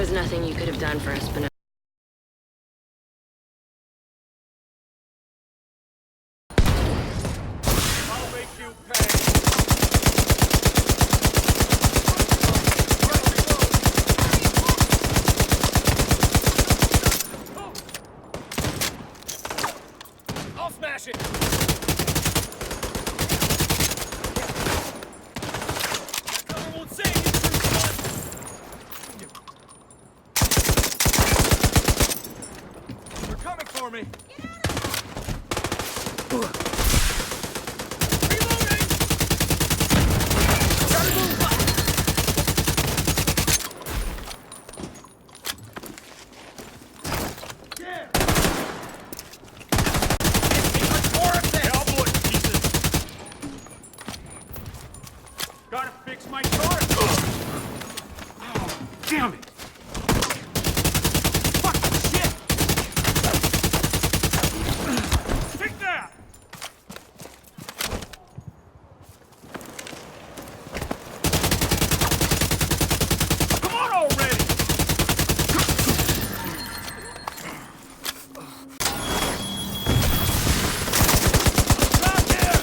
was nothing you could have done for us, but I'll make you pay. I'll smash it. That cover won't save you, true son. They're coming for me. Gotta fix my car! Oh, damn it! Fucking shit! Take that! Come on already! Stop here!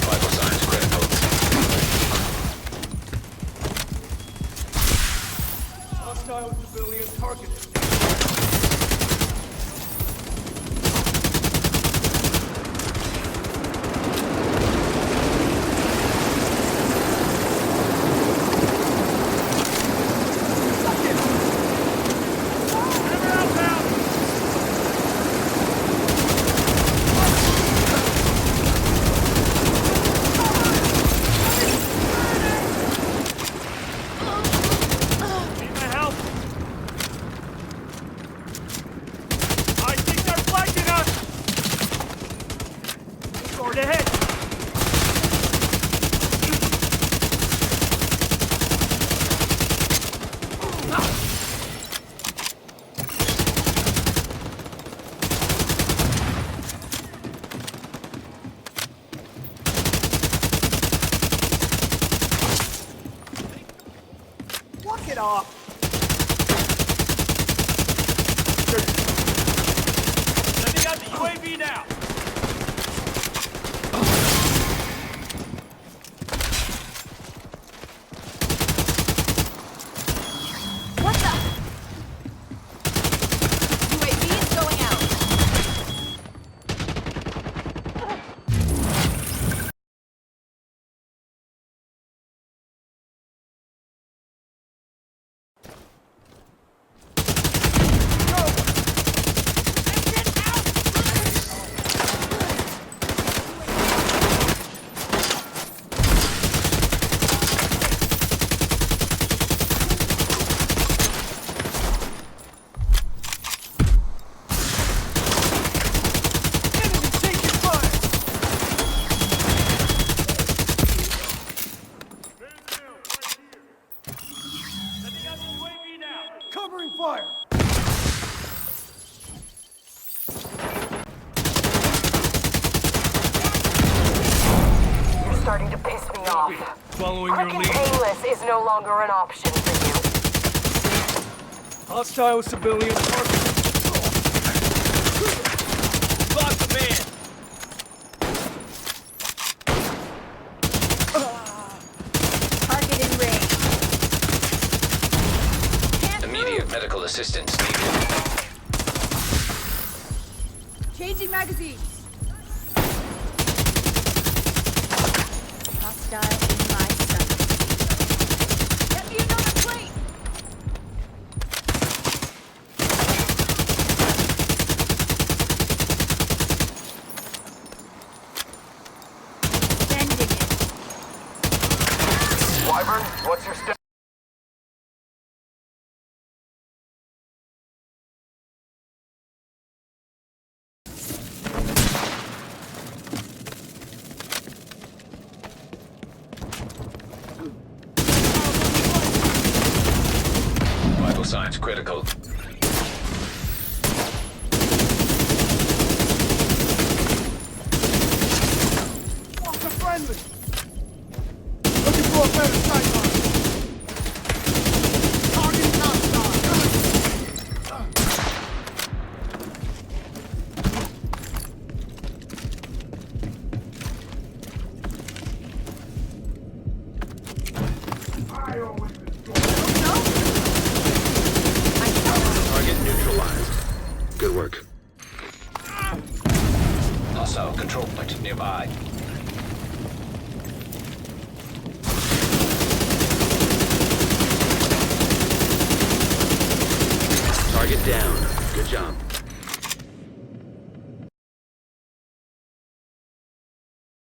Vital signs critical. Hostile civilian targeted. Hammer outbound! Need my help? I think they're flanking us! Sword ahead! Walk it off! Sending out the UAV now! What the? UAV is going out. Enemy taking fire! Sending out the UAV now! Covering fire! You're starting to piss me off. Following Quick and painless is no longer an option for you. Hostile civilian target. Lost the man! Target in range. Immediate medical assistance needed. Changing magazines. Hostile in my sight. Get me another plate. Covering. What's your step? Vital signs critical. What's the friendly? Looking for a better sight line. Target hostile. I always Target neutralized. Good work. Hostile control point nearby. Target down. Good job.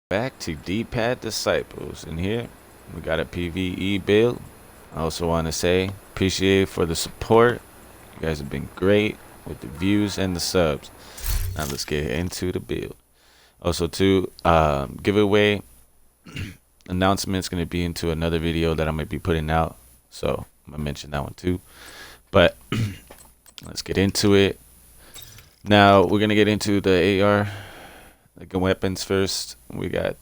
Back to D-Pad Disciples. In here, we got a PVE build. I also want to say appreciate for the support. You guys have been great with the views and the subs. Now let's get into the build. Also, too, giveaway announcement's going to be into another video that I might be putting out. So I'm going to mention that one too. But let's get into it. Now we're going to get into the AR. Like weapons first, we got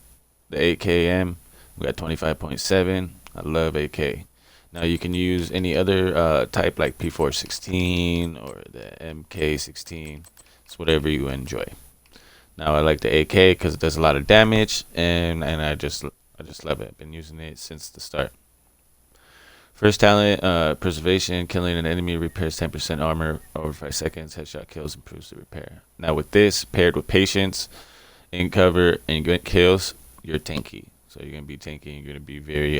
the AKM. We got 25.7. I love AK. Now you can use any other type like P416 or the MK16. It's whatever you enjoy. Now I like the AK because it does a lot of damage, and I just love it. I've been using it since the start. First talent, Preservation. Killing an enemy repairs 10% armor over 5 seconds. Headshot kills improves the repair. Now with this paired with Patience, in cover, and get kills, you're tanky. So you're gonna be tanky. You're gonna be very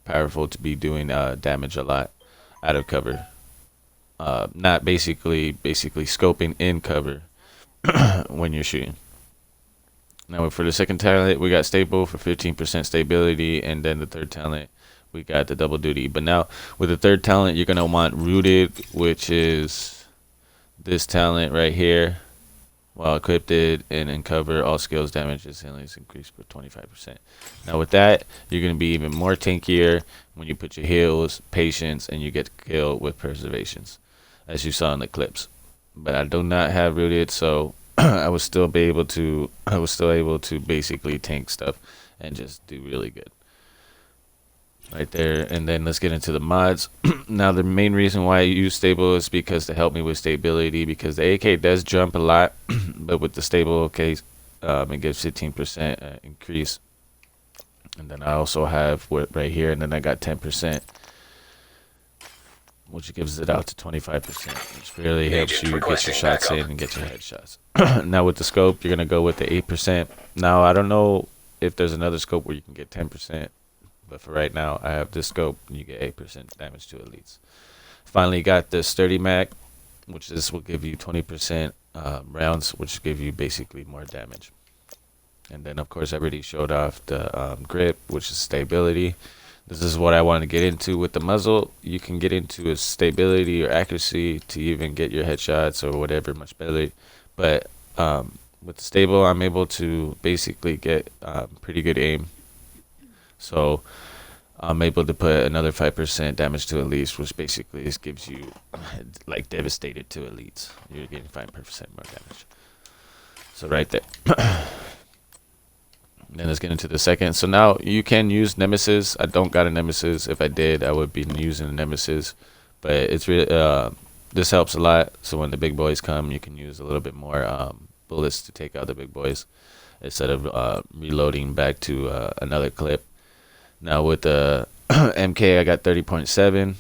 powerful to be doing damage a lot out of cover. Not basically scoping in cover when you're shooting. Now for the second talent, we got Stable for 15% stability, and then the third talent, we got the double duty. But now with the third talent, you're gonna want Rooted, which is this talent right here. While equipped and in cover, all skills damage instantly is increased by 25%. Now with that, you're going to be even more tankier when you put your heals, Patience, and you get to kill with Preservations, as you saw in the clips. But I do not have Rooted, so I was still able to basically tank stuff and just do really good. Right there. And then let's get into the mods. Now the main reason why I use Stable is because to help me with stability, because the AK does jump a lot, but with the Stable case, it gives 15% increase. And then I also have right here, and then I got 10%, which gives it out to 25%, which really helps you get your shots in and get your headshots. Now with the scope, you're gonna go with the 8%. Now I don't know if there's another scope where you can get 10%. But for right now, I have this scope, and you get 8% damage to elites. Finally, got the Sturdy Mag, which this will give you 20% rounds, which give you basically more damage. And then, of course, I already showed off the grip, which is stability. This is what I want to get into with the muzzle. You can get into a stability or accuracy to even get your headshots or whatever much better. But with the Stable, I'm able to basically get pretty good aim. So I'm able to put another 5% damage to elites, which basically just gives you like devastated to elites. You're getting 5% more damage. So right there. Then let's get into the second. So now you can use Nemesis. I don't got a Nemesis. If I did, I would be using a Nemesis. But it's really this helps a lot. So when the big boys come, you can use a little bit more bullets to take out the big boys instead of reloading back to another clip. Now with the MK, I got 30.7.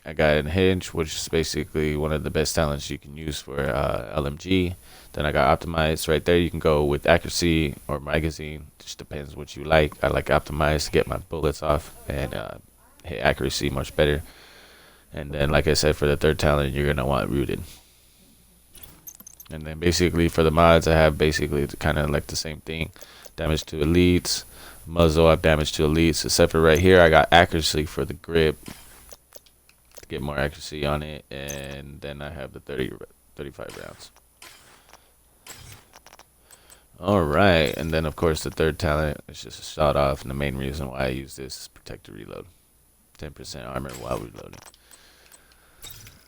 I got a hinge, which is basically one of the best talents you can use for LMG. Then I got optimized. Right there, you can go with accuracy or magazine. Just depends what you like. I like optimized to get my bullets off and hit accuracy much better. And then, like I said, for the third talent, you're gonna want Rooted. And then basically for the mods, I have basically kind of like the same thing. Damage to elites, Muzzle, I have damage to elites, except for right here I got accuracy for the grip to get more accuracy on it, and then I have the 35 rounds. Alright, and then of course the third talent is just a shot off, and the main reason why I use this is protect the reload. 10% armor while reloading.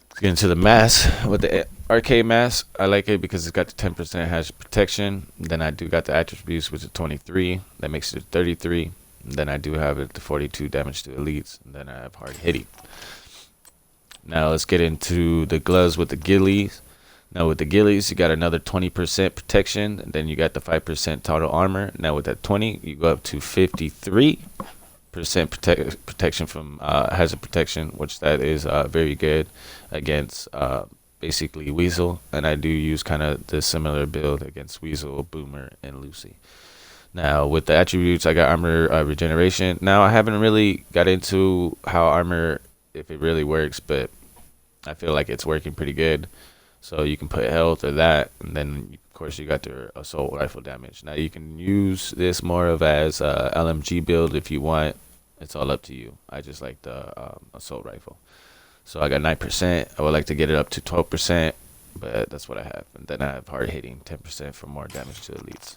Let's get into the mask. With the arcade mask, I like it because it's got the 10% hazard protection. Then I do got the attributes, which is 23. That makes it 33. And then I do have it the 42 damage to elites. And then I have hard hitting. Now let's get into the gloves with the ghillies. Now with the ghillies, you got another 20% protection, and then you got the 5% total armor. Now with that 20, you go up to 53% protection from hazard protection, which that is very good against basically Weasel, and I do use kind of the similar build against Weasel, Boomer, and Lucy. Now with the attributes, I got armor regeneration. Now I haven't really got into how armor, if it really works, but I feel like it's working pretty good. So you can put health or that, and then of course you got the assault rifle damage. Now you can use this more of as a LMG build if you want. It's all up to you. I just like the assault rifle. So I got 9%. I would like to get it up to 12%, but that's what I have. And then I have hard hitting, 10% for more damage to elites.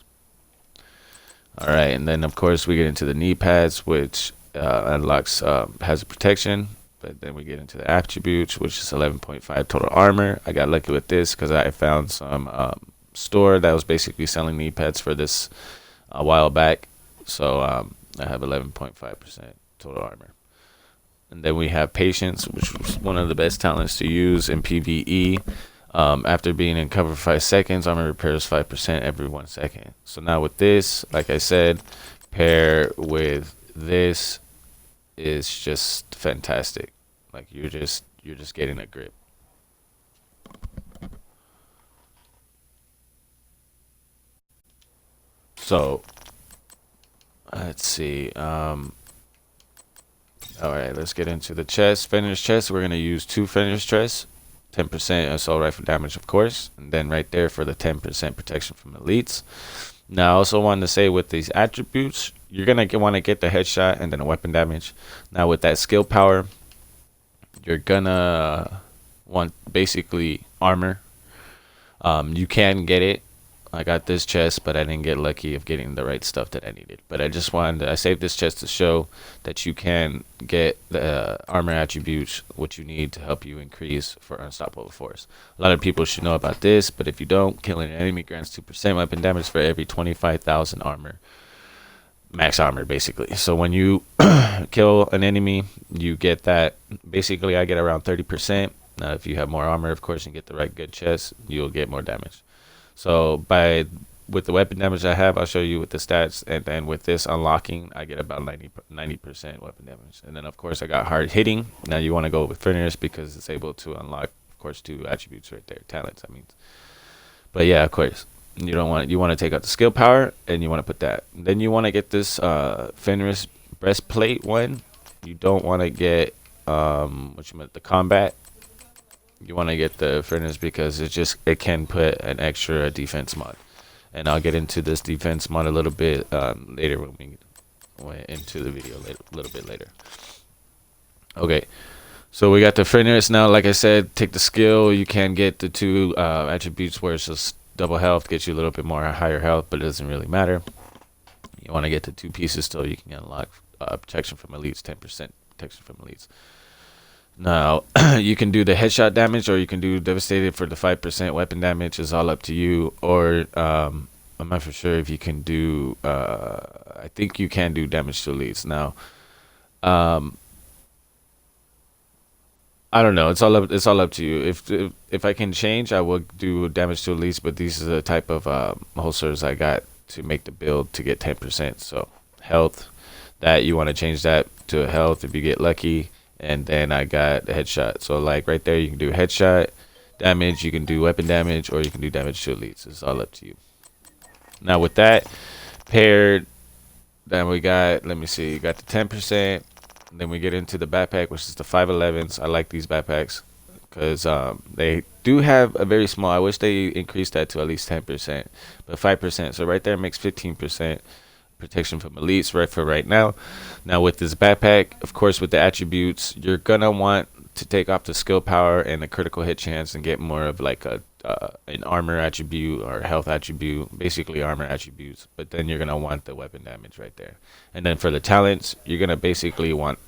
Alright, and then of course we get into the knee pads, which unlocks hazard protection. But then we get into the attributes, which is 11.5 total armor. I got lucky with this because I found some store that was basically selling knee pads for this a while back. So I have 11.5% total armor. And then we have patience, which was one of the best talents to use in PvE. After being in cover for 5 seconds, armor repairs 5% every 1 second. So now with this, like I said, pair with this is just fantastic. Like you're just getting a grip. So let's see. Alright, let's get into the chest. Finish chest. We're gonna use 2 finish chests. 10% assault rifle damage, of course, and then right there for the 10% protection from elites. Now I also wanted to say with these attributes, you're gonna want to get the headshot and then a weapon damage. Now with that skill power, you're gonna want basically armor. You can get it. I got this chest, but I didn't get lucky of getting the right stuff that I needed. But I saved this chest to show that you can get the armor attributes, what you need to help you increase for Unstoppable Force. A lot of people should know about this, but if you don't, killing an enemy grants 2% weapon damage for every 25,000 armor. Max armor, basically. So when you kill an enemy, you get that. Basically, I get around 30%. Now, if you have more armor, of course, and get the right good chest, you'll get more damage. So with the weapon damage I have, I'll show you with the stats, and then with this unlocking, I get about 90% weapon damage. And then of course I got hard hitting. Now you want to go with finish because it's able to unlock, of course, 2 attributes right there, talents. I mean, but yeah, of course you want to take out the skill power, and you want to put that. And then you want to get this finish breastplate one. You don't want to get the combat. You want to get the furnace because it can put an extra defense mod, and I'll get into this defense mod a little bit later when we went into the video a little bit later. Okay, so we got the furnace now. Like I said, take the skill. You can get the 2 attributes where it's just double health, gets you a little bit more higher health, but it doesn't really matter. You want to get the 2 pieces so you can unlock protection from elites, 10% protection from elites. Now, you can do the headshot damage, or you can do devastated for the 5% weapon damage. Is all up to you. Or I'm not for sure if you can do. I think you can do damage to elites. Now, I don't know. It's all up to you. If I can change, I will do damage to elites. But these are the type of holsters I got to make the build to get 10%. So health, that you want to change that to health if you get lucky. And then I got the headshot. So like right there, you can do headshot damage, you can do weapon damage, or you can do damage to elites. It's all up to you. Now with that paired, then we got, let me see, you got the 10%. Then we get into the backpack, which is the 511s. I like these backpacks because they do have a very small. I wish they increased that to at least 10%, but 5%. So right there makes 15%. protection from elites right for right now. Now with this backpack, of course, with the attributes, you're gonna want to take off the skill power and the critical hit chance and get more of like a an armor attribute or health attribute, basically armor attributes. But then you're gonna want the weapon damage right there. And then for the talents, you're gonna basically want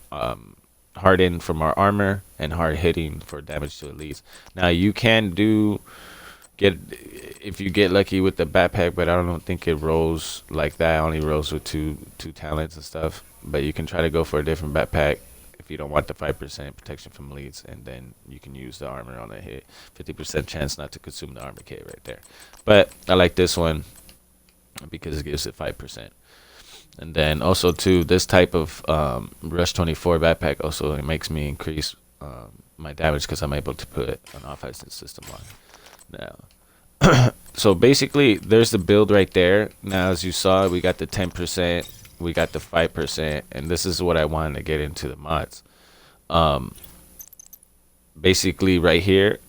harden from our armor and hard hitting for damage to elites. Now you can get if you get lucky with the backpack, but I don't think it rolls like that. It only rolls with two talents and stuff. But you can try to go for a different backpack if you don't want the 5% protection from elites, and then you can use the armor on a hit. 50% chance not to consume the armor kit right there. But I like this one because it gives it 5%. And then also too, this type of Rush 24 backpack also it makes me increase my damage because I'm able to put an offensive system on. Now, so basically, there's the build right there. Now, as you saw, we got the 10%, we got the 5%, and this is what I wanted to get into the mods. Basically, right here,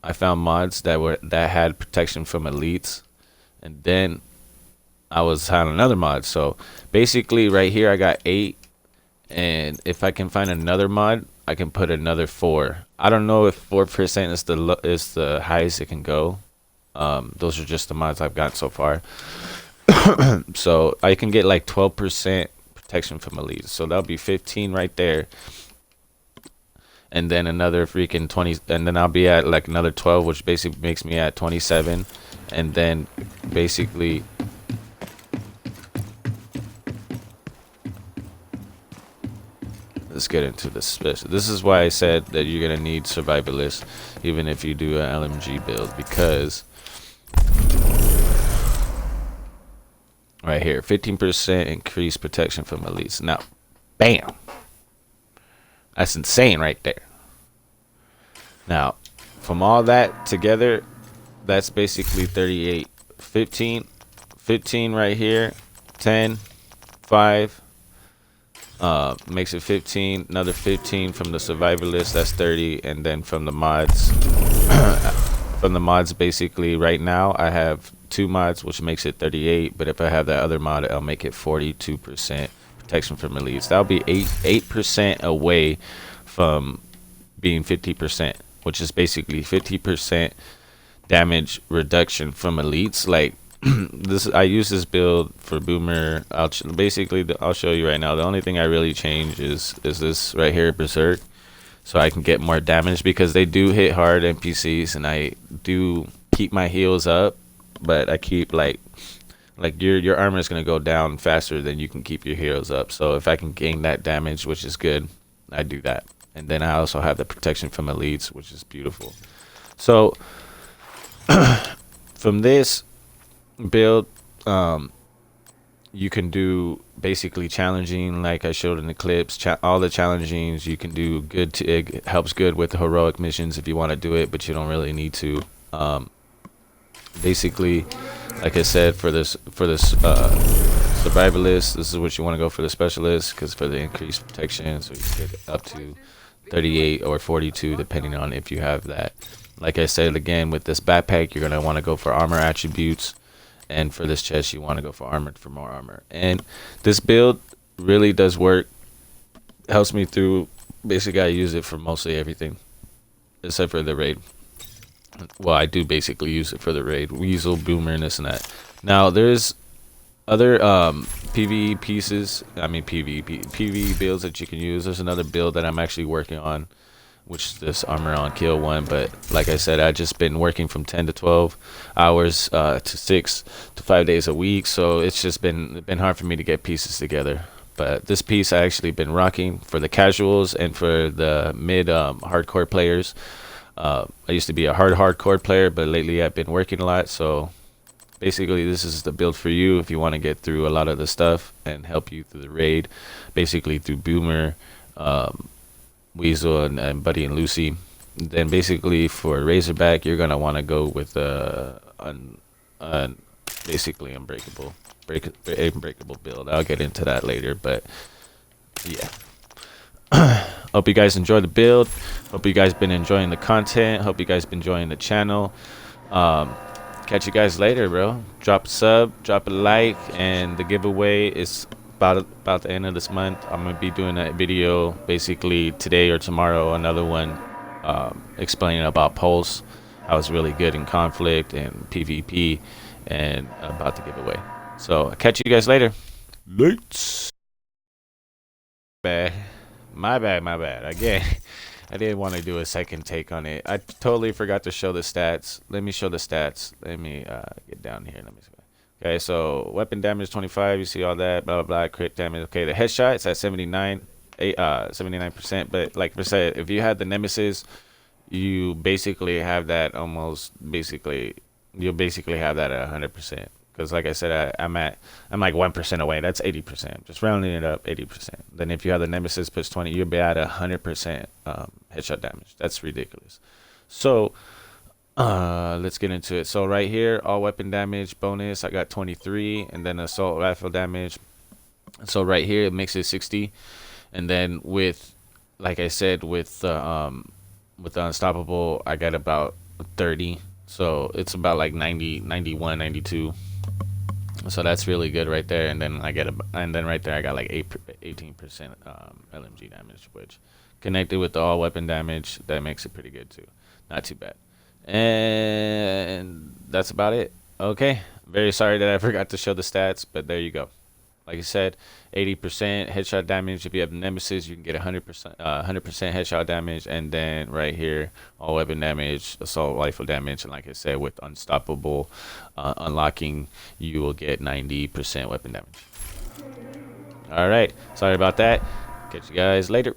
I found mods that had protection from elites, and then I had another mod. So basically, right here, I got 8, and if I can find another mod, I can put another 4. I don't know if 4% is the highest it can go. Those are just the mods I've got so far. So I can get like 12% protection from elites. So that'll be 15 right there. And then another freaking 20, and then I'll be at like another 12, which basically makes me at 27. And then basically let's get into the special. This is why I said that you're gonna need survivalists even if you do an LMG build, because right here, 15% increased protection from elites. Now, bam, that's insane right there. Now, from all that together, that's basically 38. 15 right here, 10, 5. Makes it 15. Another 15 from the survivalist, that's 30. And then from the mods, basically right now I have 2 mods, which makes it 38. But if I have that other mod, I'll make it 42% protection from elites. That'll be 8% away from being 50%, which is basically 50% damage reduction from elites. Like I use this build for boomer. I'll show you right now. The only thing I really change is this right here, berserk, so I can get more damage, because they do hit hard NPCs, and I do keep my heals up, but I keep like your armor is gonna go down faster than you can keep your heals up. So if I can gain that damage, which is good, I do that. And then I also have the protection from elites, which is beautiful. So from this build, you can do basically challenging, like I showed in the clips. All the challengings you can do good. It helps good with the heroic missions if you want to do it, but you don't really need to. Basically, like I said, for this survivalist, this is what you want to go for the specialist, because for the increased protection, so you can get up to 38 or 42 depending on if you have that. Like I said again, with this backpack, you're gonna want to go for armor attributes. And for this chest, you want to go for armor for more armor. And this build really does work. Helps me through. Basically, I use it for mostly everything, except for the raid. Well, I do basically use it for the raid. Weasel, boomer, and this and that. Now, there's other PvE pieces. I mean, PvE builds that you can use. There's another build that I'm actually working on, which is this armor on kill one. But like I said, I just been working from 10 to 12 hours to 6 to 5 days a week, so it's just been hard for me to get pieces together. But this piece I actually been rocking for the casuals and for the mid hardcore players. I used to be a hardcore player, but lately I've been working a lot, so basically this is the build for you if you want to get through a lot of the stuff and help you through the raid, basically through boomer, Weasel, and Buddy and Lucy. Then basically for Razorback, you're gonna want to go with basically unbreakable build. I'll get into that later, but yeah. Hope you guys enjoy the build. Hope you guys been enjoying the content. Hope you guys been enjoying the channel. catch you guys later, bro. Drop a sub, drop a like, and the giveaway is about the end of this month. I'm gonna be doing a video basically today or tomorrow, another one explaining about Pulse, how it's really good in conflict and PvP, and about the giveaway. So I'll catch you guys later. Let's bad. My bad. Again, I didn't want to do a second take on it. I totally forgot to show the stats. Let me show the stats. Let me get down here. Let me see. Okay, so weapon damage 25. You see all that, blah, blah, blah. Crit damage. Okay, the headshot, it's at 79%. But like I said, if you had the Nemesis, you basically have that you'll basically have that at 100%. Because like I said, I'm like 1% away. That's 80%. Just rounding it up, 80%. Then if you have the Nemesis plus 20, you'll be at 100% headshot damage. That's ridiculous. So let's get into it. So right here, all weapon damage bonus, I got 23, and then assault rifle damage. So right here, it makes it 60, and then with, like I said, with the Unstoppable, I got about 30. So it's about like 90, 91, 92. So that's really good right there. And then right there I got like 18% LMG damage, which connected with the all weapon damage, that makes it pretty good too. Not too bad. And that's about it. Okay, very sorry that I forgot to show the stats, but there you go. Like I said, 80% headshot damage. If you have Nemesis, you can get 100% headshot damage. And then right here, all weapon damage, assault rifle damage. And like I said, with Unstoppable unlocking, you will get 90% weapon damage. All right, sorry about that. Catch you guys later.